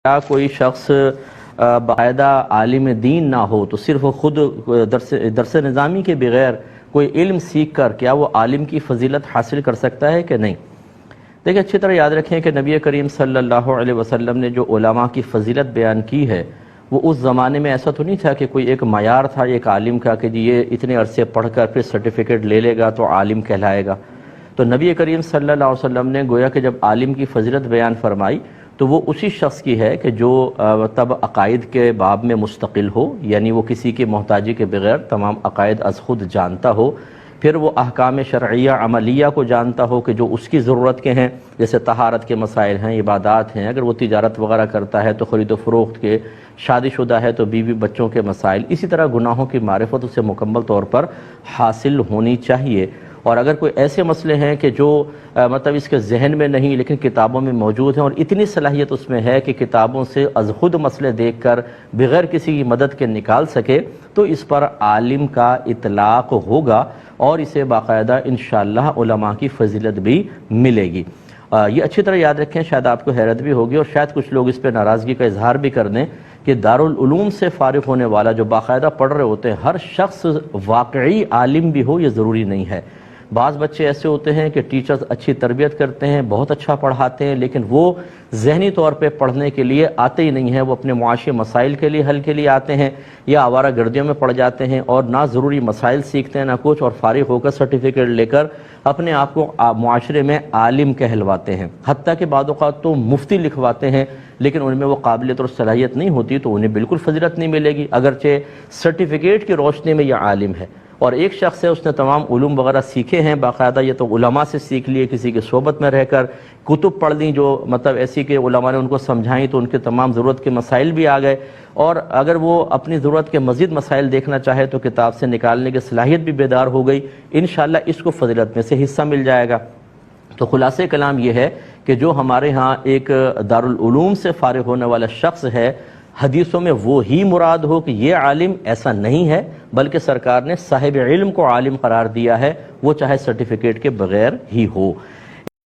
کیا کوئی شخص باقاعدہ عالم دین نہ ہو تو صرف خود درس نظامی کے بغیر کوئی علم سیکھ کر کیا وہ عالم کی فضیلت حاصل کر سکتا ہے کہ نہیں؟ دیکھیں، اچھی طرح یاد رکھیں کہ نبی کریم صلی اللہ علیہ وسلم نے جو علماء کی فضیلت بیان کی ہے وہ اس زمانے میں ایسا تو نہیں تھا کہ کوئی ایک معیار تھا ایک عالم کا کہ جی یہ اتنے عرصے پڑھ کر پھر سرٹیفکیٹ لے لے گا تو عالم کہلائے گا۔ تو نبی کریم صلی اللہ علیہ وسلم نے گویا کہ جب عالم کی فضیلت بیان فرمائی تو وہ اسی شخص کی ہے کہ جو تب عقائد کے باب میں مستقل ہو، یعنی وہ کسی کی محتاجی کے بغیر تمام عقائد از خود جانتا ہو، پھر وہ احکام شرعیہ عملیہ کو جانتا ہو کہ جو اس کی ضرورت کے ہیں، جیسے طہارت کے مسائل ہیں، عبادات ہیں، اگر وہ تجارت وغیرہ کرتا ہے تو خرید و فروخت کے، شادی شدہ ہے تو بیوی بچوں کے مسائل، اسی طرح گناہوں کی معرفت اسے مکمل طور پر حاصل ہونی چاہیے۔ اور اگر کوئی ایسے مسئلے ہیں کہ جو مطلب اس کے ذہن میں نہیں لیکن کتابوں میں موجود ہیں اور اتنی صلاحیت اس میں ہے کہ کتابوں سے از خود مسئلے دیکھ کر بغیر کسی کی مدد کے نکال سکے، تو اس پر عالم کا اطلاق ہوگا اور اسے باقاعدہ انشاءاللہ علماء کی فضیلت بھی ملے گی۔ یہ اچھی طرح یاد رکھیں، شاید آپ کو حیرت بھی ہوگی اور شاید کچھ لوگ اس پہ ناراضگی کا اظہار بھی کر دیں کہ دارالعلوم سے فارغ ہونے والا جو باقاعدہ پڑھ رہے ہوتے ہیں ہر شخص واقعی عالم بھی ہو، یہ ضروری نہیں ہے۔ بعض بچے ایسے ہوتے ہیں کہ ٹیچرز اچھی تربیت کرتے ہیں، بہت اچھا پڑھاتے ہیں، لیکن وہ ذہنی طور پہ پڑھنے کے لیے آتے ہی نہیں ہیں، وہ اپنے معاشی مسائل کے لیے حل کے لیے آتے ہیں یا آوارہ گردیوں میں پڑ جاتے ہیں اور نہ ضروری مسائل سیکھتے ہیں نہ کچھ، اور فارغ ہو کر سرٹیفکیٹ لے کر اپنے آپ کو معاشرے میں عالم کہلواتے ہیں، حتیٰ کہ بعض اوقات تو مفتی لکھواتے ہیں، لیکن ان میں وہ قابلیت اور صلاحیت نہیں ہوتی تو انہیں بالکل فضیلت نہیں ملے گی، اگرچہ سرٹیفکیٹ کی روشنی میں یہ عالم ہے۔ اور ایک شخص ہے، اس نے تمام علوم وغیرہ سیکھے ہیں باقاعدہ، یہ تو علماء سے سیکھ لیے، کسی کی صحبت میں رہ کر کتب پڑھ لیں جو مطلب ایسی کہ علماء نے ان کو سمجھائیں تو ان کے تمام ضرورت کے مسائل بھی آ گئے، اور اگر وہ اپنی ضرورت کے مزید مسائل دیکھنا چاہے تو کتاب سے نکالنے کی صلاحیت بھی بیدار ہو گئی، انشاءاللہ اس کو فضیلت میں سے حصہ مل جائے گا۔ تو خلاصہ کلام یہ ہے کہ جو ہمارے ہاں ایک دارالعلوم سے فارغ ہونے والا شخص ہے، حدیثوں میں وہ ہی مراد ہو کہ یہ عالم، ایسا نہیں ہے، بلکہ سرکار نے صاحب علم کو عالم قرار دیا ہے، وہ چاہے سرٹیفکیٹ کے بغیر ہی ہو۔